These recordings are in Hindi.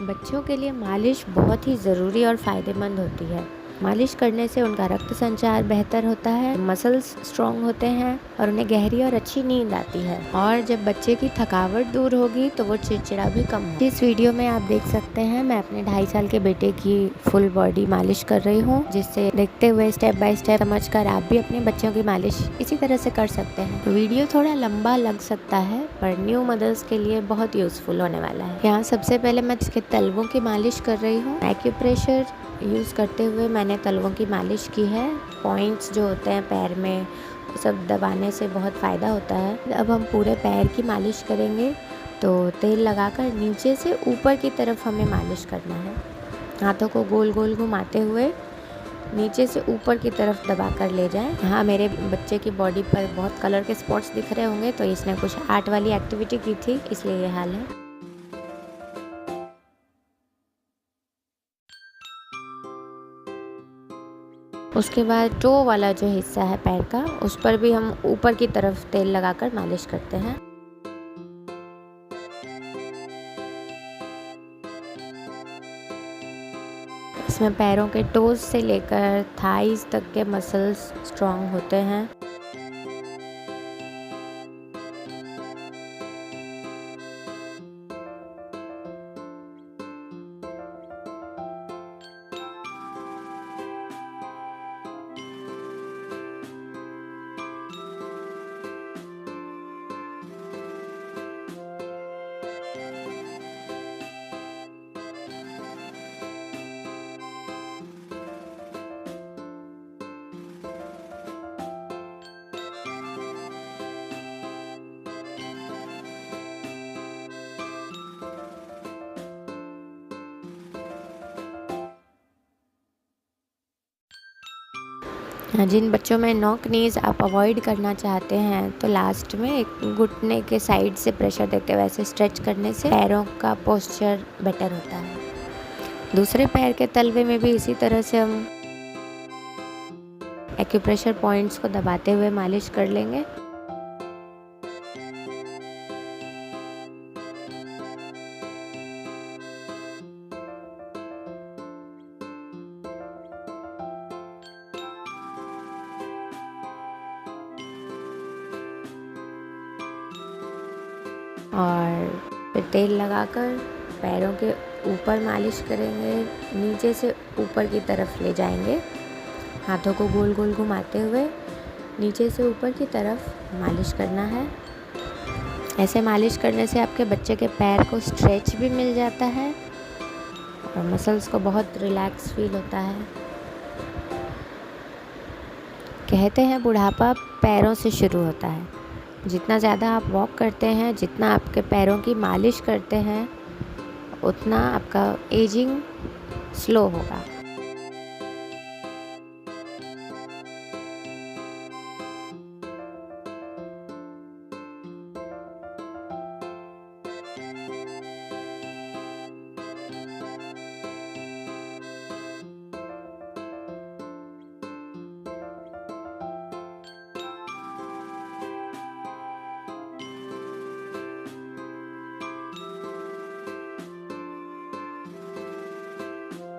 बच्चों के लिए मालिश बहुत ही ज़रूरी और फ़ायदेमंद होती है। मालिश करने से उनका रक्त संचार बेहतर होता है, मसल्स स्ट्रॉन्ग होते हैं और उन्हें गहरी और अच्छी नींद आती है। और जब बच्चे की थकावट दूर होगी तो वो चिड़चिड़ा भी कम होगा। इस वीडियो में आप देख सकते हैं मैं अपने 2.5 साल के बेटे की फुल बॉडी मालिश कर रही हूँ, जिससे देखते हुए स्टेप बाय स्टेप समझकर आप भी अपने बच्चों की मालिश इसी तरह से कर सकते हैं। वीडियो थोड़ा लंबा लग सकता है पर न्यू मदर्स के लिए बहुत यूजफुल होने वाला है। यहाँ सबसे पहले मैं इसके तलवों की मालिश कर रही हूँ। एक्यूप्रेशर यूज़ करते हुए मैंने तलवों की मालिश की है। पॉइंट्स जो होते हैं पैर में सब दबाने से बहुत फ़ायदा होता है। अब हम पूरे पैर की मालिश करेंगे, तो तेल लगाकर नीचे से ऊपर की तरफ हमें मालिश करना है। हाथों को गोल गोल घुमाते हुए नीचे से ऊपर की तरफ दबा कर ले जाएं। हाँ, मेरे बच्चे की बॉडी पर बहुत कलर के स्पॉट्स दिख रहे होंगे, तो इसने कुछ आर्ट वाली एक्टिविटी की थी, इसलिए ये हाल है। उसके बाद टो वाला जो हिस्सा है पैर का, उस पर भी हम ऊपर की तरफ तेल लगाकर मालिश करते हैं। इसमें पैरों के टोज से लेकर थाइज तक के मसल्स स्ट्रॉन्ग होते हैं। जिन बच्चों में नॉक नीज आप अवॉइड करना चाहते हैं, तो लास्ट में एक घुटने के साइड से प्रेशर देते हुए ऐसे स्ट्रेच करने से पैरों का पोस्चर बेटर होता है। दूसरे पैर के तलवे में भी इसी तरह से हम एक्यूप्रेशर पॉइंट्स को दबाते हुए मालिश कर लेंगे। और फिर तेल लगाकर पैरों के ऊपर मालिश करेंगे, नीचे से ऊपर की तरफ ले जाएंगे। हाथों को गोल गोल घुमाते हुए नीचे से ऊपर की तरफ मालिश करना है। ऐसे मालिश करने से आपके बच्चे के पैर को स्ट्रेच भी मिल जाता है और मसल्स को बहुत रिलैक्स फील होता है। कहते हैं बुढ़ापा पैरों से शुरू होता है। जितना ज़्यादा आप वॉक करते हैं, जितना आपके पैरों की मालिश करते हैं, उतना आपका एजिंग स्लो होगा।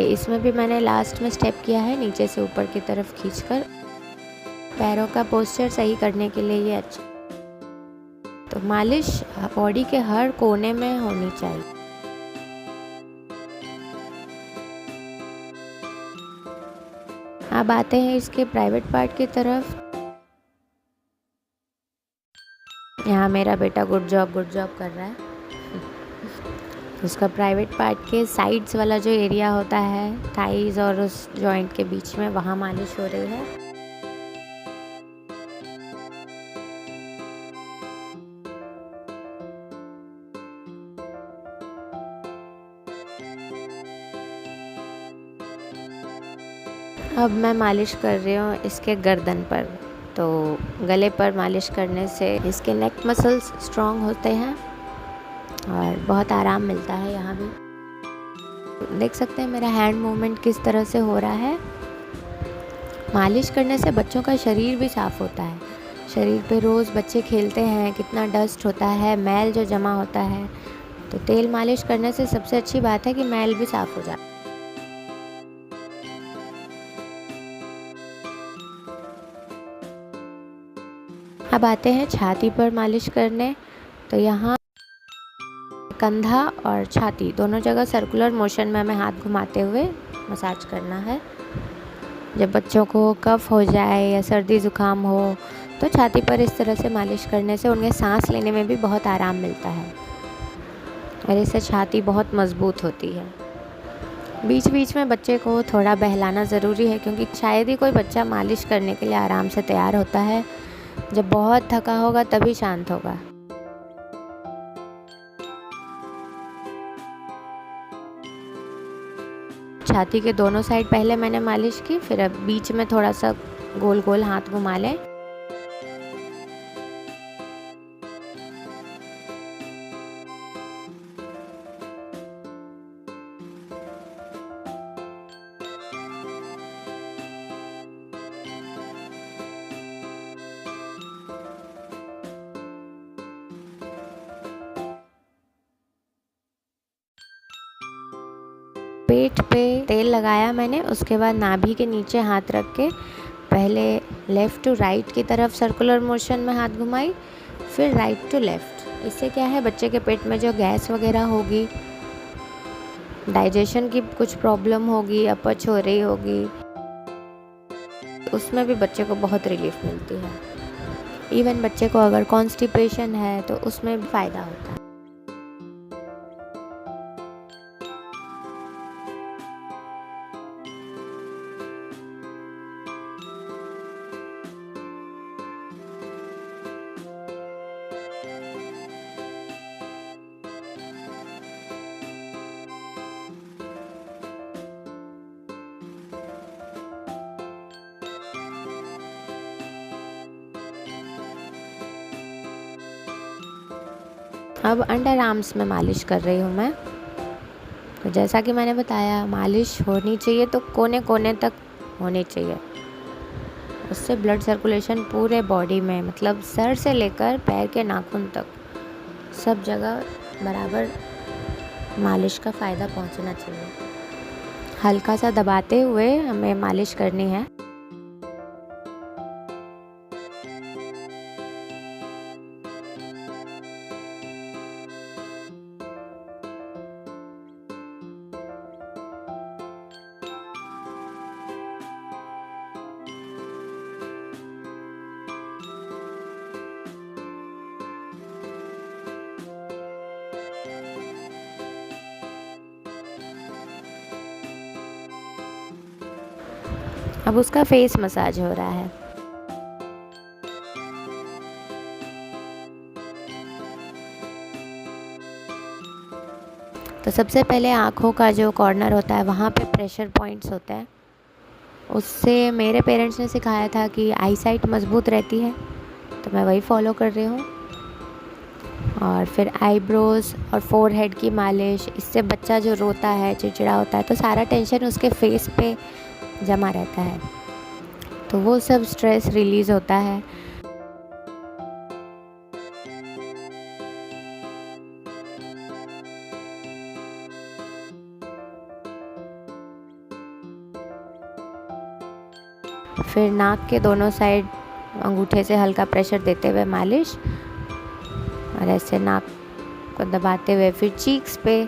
इसमें भी मैंने लास्ट में स्टेप किया है, नीचे से ऊपर की तरफ खींचकर। पैरों का पोस्चर सही करने के लिए ये अच्छा। तो मालिश बॉडी के हर कोने में होनी चाहिए। अब आते हैं इसके प्राइवेट पार्ट की तरफ। यहाँ मेरा बेटा गुड जॉब कर रहा है। उसका प्राइवेट पार्ट के साइड्स वाला जो एरिया होता है, थाइज और उस जॉइंट के बीच में, वहाँ मालिश हो रही है। अब मैं मालिश कर रही हूँ इसके गर्दन पर। तो गले पर मालिश करने से इसके नेक मसल्स स्ट्रॉन्ग होते हैं और बहुत आराम मिलता है। यहाँ भी देख सकते हैं मेरा हैंड मूवमेंट किस तरह से हो रहा है। मालिश करने से बच्चों का शरीर भी साफ़ होता है। शरीर पे रोज़ बच्चे खेलते हैं, कितना डस्ट होता है, मैल जो जमा होता है, तो तेल मालिश करने से सबसे अच्छी बात है कि मैल भी साफ़ हो जाता है। अब आते हैं छाती पर मालिश करने। तो यहाँ कंधा और छाती दोनों जगह सर्कुलर मोशन में हमें हाथ घुमाते हुए मसाज करना है। जब बच्चों को कफ हो जाए या सर्दी ज़ुकाम हो तो छाती पर इस तरह से मालिश करने से उन्हें सांस लेने में भी बहुत आराम मिलता है और इससे छाती बहुत मज़बूत होती है। बीच बीच में बच्चे को थोड़ा बहलाना ज़रूरी है, क्योंकि शायद ही कोई बच्चा मालिश करने के लिए आराम से तैयार होता है। जब बहुत थका होगा तभी शांत होगा। छाती के दोनों साइड पहले मैंने मालिश की, फिर अब बीच में थोड़ा सा गोल गोल हाथ घुमा लें। पेट पे तेल लगाया मैंने, उसके बाद नाभि के नीचे हाथ रख के पहले लेफ़्ट टू राइट की तरफ सर्कुलर मोशन में हाथ घुमाई, फिर राइट टू लेफ़्ट। इससे क्या है, बच्चे के पेट में जो गैस वगैरह होगी, डाइजेशन की कुछ प्रॉब्लम होगी, अपच हो रही होगी, उसमें भी बच्चे को बहुत रिलीफ मिलती है। इवन बच्चे को अगर कॉन्स्टिपेशन है तो उसमें भी फ़ायदा होता है। अब अंडर आर्म्स में मालिश कर रही हूँ मैं। तो जैसा कि मैंने बताया, मालिश होनी चाहिए तो कोने कोने तक होनी चाहिए। उससे ब्लड सर्कुलेशन पूरे बॉडी में, मतलब सर से लेकर पैर के नाखून तक सब जगह बराबर मालिश का फ़ायदा पहुँचना चाहिए। हल्का सा दबाते हुए हमें मालिश करनी है। अब उसका फेस मसाज हो रहा है। तो सबसे पहले आँखों का जो कॉर्नर होता है वहाँ पे प्रेशर पॉइंट्स होते हैं। उससे मेरे पेरेंट्स ने सिखाया था कि आई साइट मज़बूत रहती है, तो मैं वही फॉलो कर रही हूँ। और फिर आईब्रोज़ और फोरहेड की मालिश, इससे बच्चा जो रोता है, चिड़चिड़ा होता है, तो सारा टेंशन उसके फेस पे जमा रहता है, तो वो सब स्ट्रेस रिलीज़ होता है। फिर नाक के दोनों साइड अंगूठे से हल्का प्रेशर देते हुए मालिश, और ऐसे नाक को दबाते हुए फिर चीक्स पे,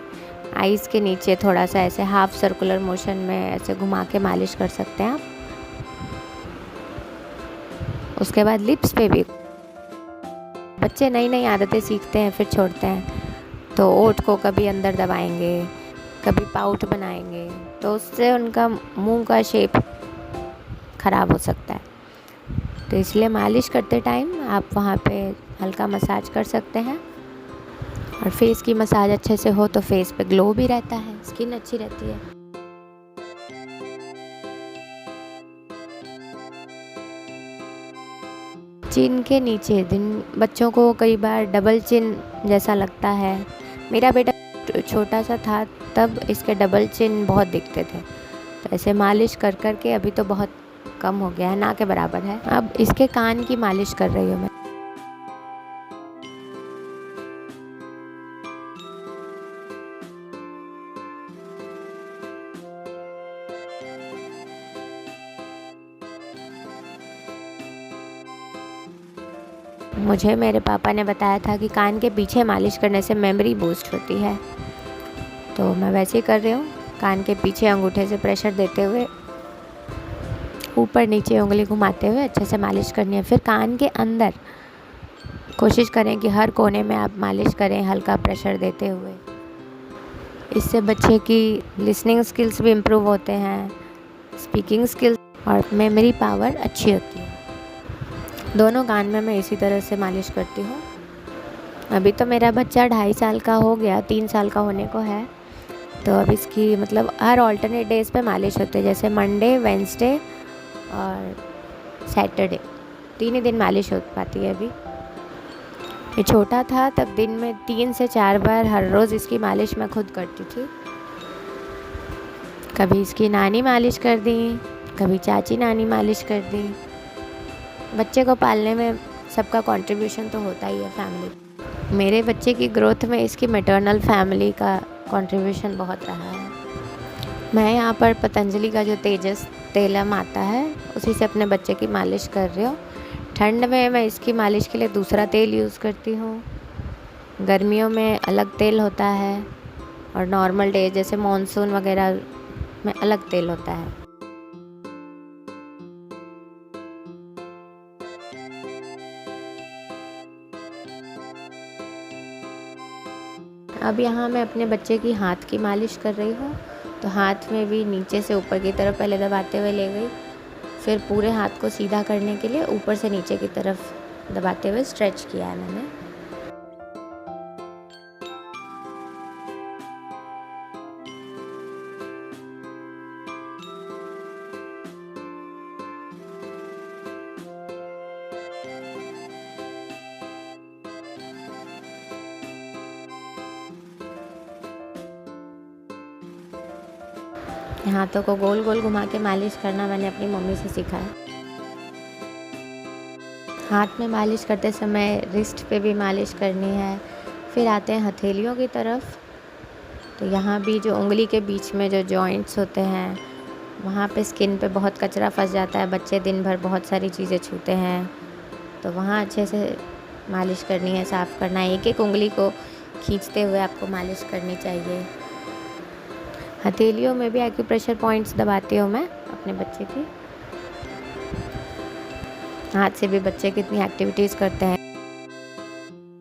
आईज़ के नीचे थोड़ा सा ऐसे हाफ सर्कुलर मोशन में ऐसे घुमा के मालिश कर सकते हैं आप। उसके बाद लिप्स पे भी, बच्चे नई नई आदतें सीखते हैं फिर छोड़ते हैं, तो ओठ को कभी अंदर दबाएंगे, कभी पाउट बनाएंगे, तो उससे उनका मुंह का शेप ख़राब हो सकता है। तो इसलिए मालिश करते टाइम आप वहाँ पे हल्का मसाज कर सकते हैं। और फेस की मसाज अच्छे से हो तो फेस पे ग्लो भी रहता है, स्किन अच्छी रहती है। चिन के नीचे, बच्चों को कई बार डबल चिन जैसा लगता है। मेरा बेटा छोटा सा था तब इसके डबल चिन बहुत दिखते थे, तो ऐसे मालिश कर कर के अभी तो बहुत कम हो गया है, ना के बराबर है। अब इसके कान की मालिश कर रही हूँ मैं। मुझे मेरे पापा ने बताया था कि कान के पीछे मालिश करने से मेमोरी बूस्ट होती है, तो मैं वैसे ही कर रही हूँ। कान के पीछे अंगूठे से प्रेशर देते हुए ऊपर नीचे उंगली घुमाते हुए अच्छे से मालिश करनी है। फिर कान के अंदर कोशिश करें कि हर कोने में आप मालिश करें हल्का प्रेशर देते हुए। इससे बच्चे की लिसनिंग स्किल्स भी इम्प्रूव होते हैं, स्पीकिंग स्किल्स और मेमोरी पावर अच्छी होती है। दोनों कान में मैं इसी तरह से मालिश करती हूँ। अभी तो मेरा बच्चा 2.5 साल का हो गया, 3 साल का होने को है, तो अब इसकी मतलब हर ऑल्टरनेट डेज़ पे मालिश होती है, जैसे मंडे, वेंसडे और सैटरडे, 3 ही दिन मालिश हो पाती है। अभी ये छोटा था तब दिन में 3 से 4 बार हर रोज़ इसकी मालिश मैं खुद करती थी। कभी इसकी नानी मालिश कर दी, कभी चाची नानी मालिश कर दी। बच्चे को पालने में सबका कंट्रीब्यूशन तो होता ही है फैमिली। मेरे बच्चे की ग्रोथ में इसकी मैटरनल फैमिली का कंट्रीब्यूशन बहुत रहा है। मैं यहाँ पर पतंजलि का जो तेजस तेलम आता है उसी से अपने बच्चे की मालिश कर रही हूँ। ठंड में मैं इसकी मालिश के लिए दूसरा तेल यूज़ करती हूँ, गर्मियों में अलग तेल होता है और नॉर्मल डे जैसे मॉनसून वगैरह में अलग तेल होता है। अब यहाँ मैं अपने बच्चे की हाथ की मालिश कर रही हूँ, तो हाथ में भी नीचे से ऊपर की तरफ पहले दबाते हुए ले गई, फिर पूरे हाथ को सीधा करने के लिए ऊपर से नीचे की तरफ दबाते हुए स्ट्रेच किया है मैंने। हाथों को गोल गोल घुमा के मालिश करना मैंने अपनी मम्मी से सीखा है। हाथ में मालिश करते समय रिस्ट पे भी मालिश करनी है। फिर आते हैं हथेलियों की तरफ, तो यहाँ भी जो उंगली के बीच में जो जॉइंट्स होते हैं वहाँ पे स्किन पे बहुत कचरा फंस जाता है। बच्चे दिन भर बहुत सारी चीज़ें छूते हैं, तो वहाँ अच्छे से मालिश करनी है, साफ़ करना है। एक एक उंगली को खींचते हुए आपको मालिश करनी चाहिए। हथेलियों में भी एक्यूप्रेशर पॉइंट्स दबाती हूँ मैं अपने बच्चे की। हाथ से भी बच्चे कितनी एक्टिविटीज़ करते हैं,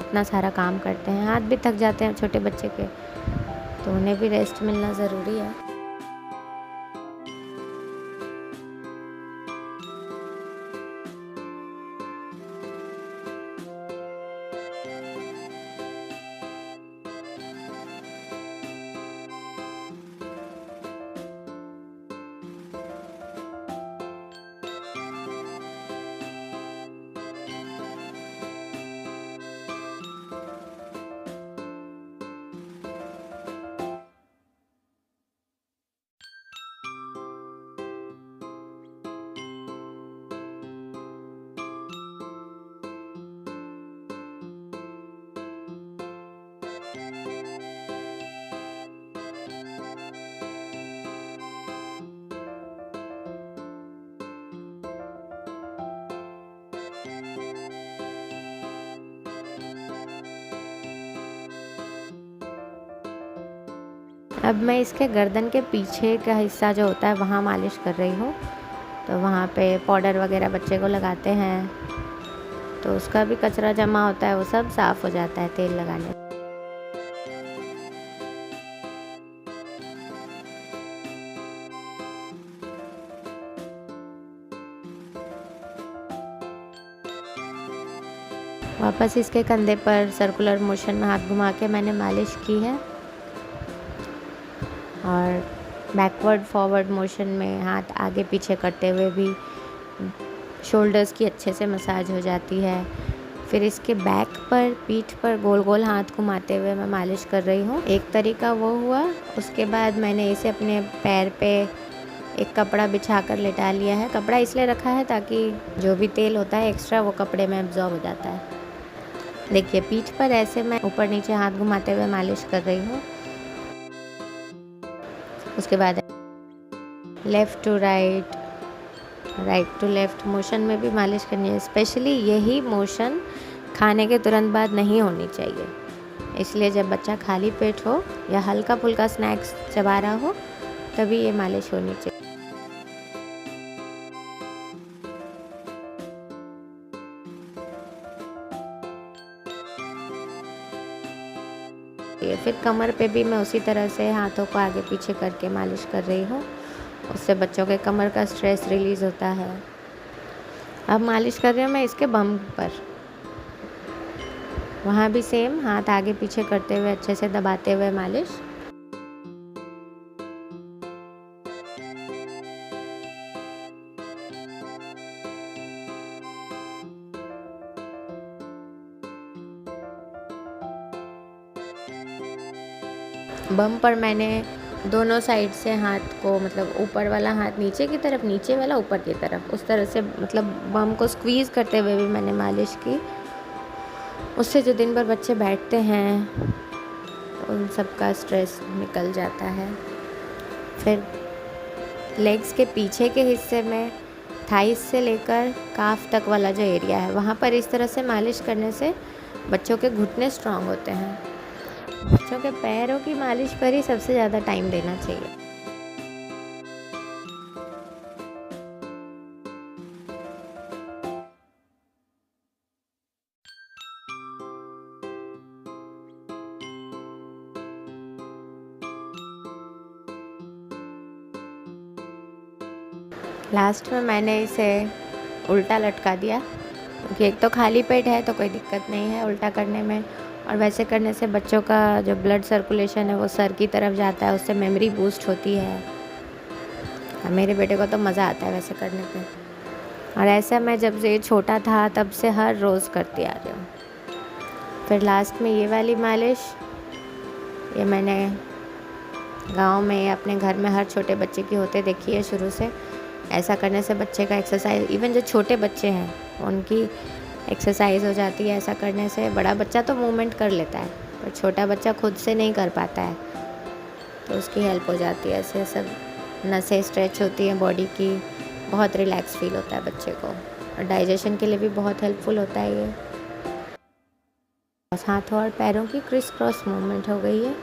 इतना सारा काम करते हैं, हाथ भी थक जाते हैं छोटे बच्चे के, तो उन्हें भी रेस्ट मिलना ज़रूरी है। अब मैं इसके गर्दन के पीछे का हिस्सा जो होता है वहाँ मालिश कर रही हूँ। तो वहाँ पे पाउडर वगैरह बच्चे को लगाते हैं, तो उसका भी कचरा जमा होता है, वो सब साफ़ हो जाता है तेल लगाने से। वापस इसके कंधे पर सर्कुलर मोशन में हाथ घुमा के मैंने मालिश की है, और बैकवर्ड फॉरवर्ड मोशन में हाथ आगे पीछे करते हुए भी शोल्डर्स की अच्छे से मसाज हो जाती है। फिर इसके बैक पर, पीठ पर गोल गोल हाथ घुमाते हुए मैं मालिश कर रही हूँ। एक तरीका वो हुआ। उसके बाद मैंने इसे अपने पैर पे एक कपड़ा बिछा कर लेटा लिया है। कपड़ा इसलिए रखा है ताकि जो भी तेल होता है एक्स्ट्रा वो कपड़े में एब्जॉर्ब हो जाता है। देखिए, पीठ पर ऐसे मैं ऊपर नीचे हाथ घुमाते हुए मालिश कर रही हूँ। उसके बाद left to right, right to left motion में भी मालिश करनी है। स्पेशली यही मोशन खाने के तुरंत बाद नहीं होनी चाहिए। इसलिए जब बच्चा खाली पेट हो या हल्का फुल्का स्नैक्स चबा रहा हो तभी ये मालिश होनी चाहिए। फिर कमर पे भी मैं उसी तरह से हाथों को आगे पीछे करके मालिश कर रही हूँ। उससे बच्चों के कमर का स्ट्रेस रिलीज़ होता है। अब मालिश कर रही हूँ मैं इसके बम पर। वहाँ भी सेम हाथ आगे पीछे करते हुए अच्छे से दबाते हुए मालिश। बम पर मैंने दोनों साइड से हाथ को, मतलब ऊपर वाला हाथ नीचे की तरफ, नीचे वाला ऊपर की तरफ, उस तरह से मतलब बम को स्क्वीज़ करते हुए भी मैंने मालिश की। उससे जो दिन भर बच्चे बैठते हैं उन सब का स्ट्रेस निकल जाता है। फिर लेग्स के पीछे के हिस्से में थाइस से लेकर काफ तक वाला जो एरिया है वहाँ पर इस तरह से मालिश करने से बच्चों के घुटने स्ट्रांग होते हैं। बच्चों के पैरों की मालिश पर ही सबसे ज़्यादा टाइम देना चाहिए। लास्ट में मैंने इसे उल्टा लटका दिया, क्योंकि एक तो खाली पेट है तो कोई दिक्कत नहीं है उल्टा करने में, और वैसे करने से बच्चों का जो ब्लड सर्कुलेशन है वो सर की तरफ जाता है, उससे मेमोरी बूस्ट होती है। मेरे बेटे को तो मज़ा आता है वैसे करने पे। और ऐसा मैं जब से छोटा था तब से हर रोज़ करती आ रही हूँ। फिर लास्ट में ये वाली मालिश, ये मैंने गांव में अपने घर में हर छोटे बच्चे की होते देखी है शुरू से। ऐसा करने से बच्चे का एक्सरसाइज, इवन जो छोटे बच्चे हैं उनकी एक्सरसाइज हो जाती है। ऐसा करने से बड़ा बच्चा तो मूवमेंट कर लेता है पर छोटा बच्चा खुद से नहीं कर पाता है, तो उसकी हेल्प हो जाती है। ऐसे सब नसें स्ट्रेच होती हैं बॉडी की, बहुत रिलैक्स फील होता है बच्चे को, और डाइजेशन के लिए भी बहुत हेल्पफुल होता है ये। हाथों और पैरों की क्रिस क्रॉस मूवमेंट हो गई है।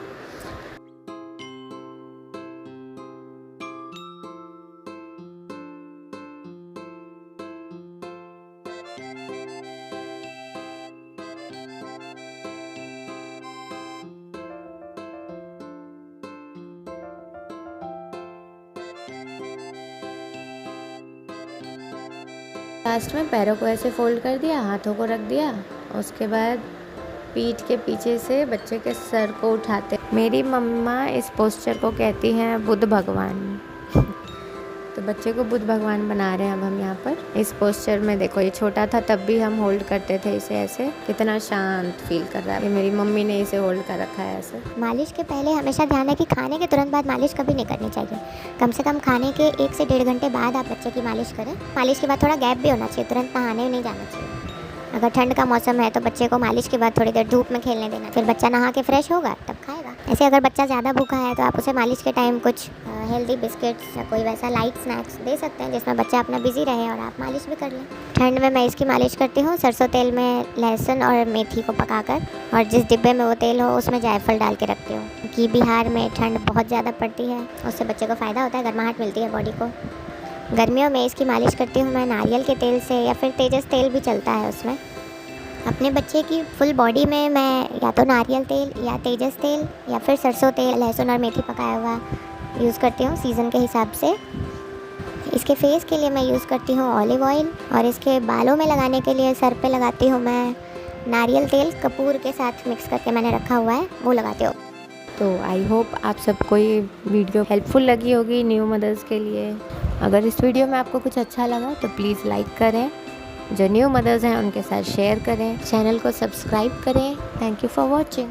लास्ट में पैरों को ऐसे फोल्ड कर दिया, हाथों को रख दिया, उसके बाद पीठ के पीछे से बच्चे के सर को उठाते। मेरी मम्मा इस पोस्चर को कहती हैं बुद्ध भगवान। तो बच्चे को बुद्ध भगवान बना रहे हैं अब हम यहाँ पर इस पोस्चर में। देखो ये छोटा था तब भी हम होल्ड करते थे इसे ऐसे, कितना शांत फील कर रहा है। मेरी मम्मी ने इसे होल्ड कर रखा है ऐसे। मालिश के पहले हमेशा ध्यान है कि खाने के तुरंत बाद मालिश कभी नहीं करनी चाहिए। कम से कम खाने के 1 से 1.5 घंटे बाद आप बच्चे की मालिश करें। मालिश के बाद थोड़ा गैप भी होना चाहिए, तुरंत नहाने नहीं जाना चाहिए। अगर ठंड का मौसम है तो बच्चे को मालिश के बाद थोड़ी देर धूप में खेलने देना, फिर बच्चा नहा के फ्रेश होगा तब खाएगा। ऐसे अगर बच्चा ज़्यादा भूखा है तो आप उसे मालिश के टाइम कुछ हेल्दी बिस्किट्स या कोई वैसा लाइट स्नैक्स दे सकते हैं जिसमें बच्चा अपना बिजी रहे और आप मालिश भी कर लें। ठंड में मैं इसकी मालिश करती हूँ सरसों तेल में लहसुन और मेथी को पकाकर, और जिस डिब्बे में वो तेल हो उसमें जायफल डाल के रखती हूँ, क्योंकि बिहार में ठंड बहुत ज़्यादा पड़ती है, उससे बच्चे को फ़ायदा होता है, गर्माहट मिलती है बॉडी को। गर्मियों में इसकी मालिश करती हूँ मैं नारियल के तेल से, या फिर तेजस तेल भी चलता है उसमें। अपने बच्चे की फुल बॉडी में मैं या तो नारियल तेल या तेजस तेल या फिर सरसों तेल, लहसुन और मेथी पकाया हुआ यूज़ करती हूँ सीज़न के हिसाब से। इसके फेस के लिए मैं यूज़ करती हूँ ऑलिव ऑयल, और इसके बालों में लगाने के लिए सर पे लगाती हूँ मैं नारियल तेल कपूर के साथ मिक्स करके मैंने रखा हुआ है, वो लगाती हूँ। तो आई होप आप सबको ये वीडियो हेल्पफुल लगी होगी न्यू मदर्स के लिए। अगर इस वीडियो में आपको कुछ अच्छा लगा तो प्लीज़ लाइक करें, जो न्यू मदर्स हैं उनके साथ शेयर करें, चैनल को सब्सक्राइब करें। Thank you for watching.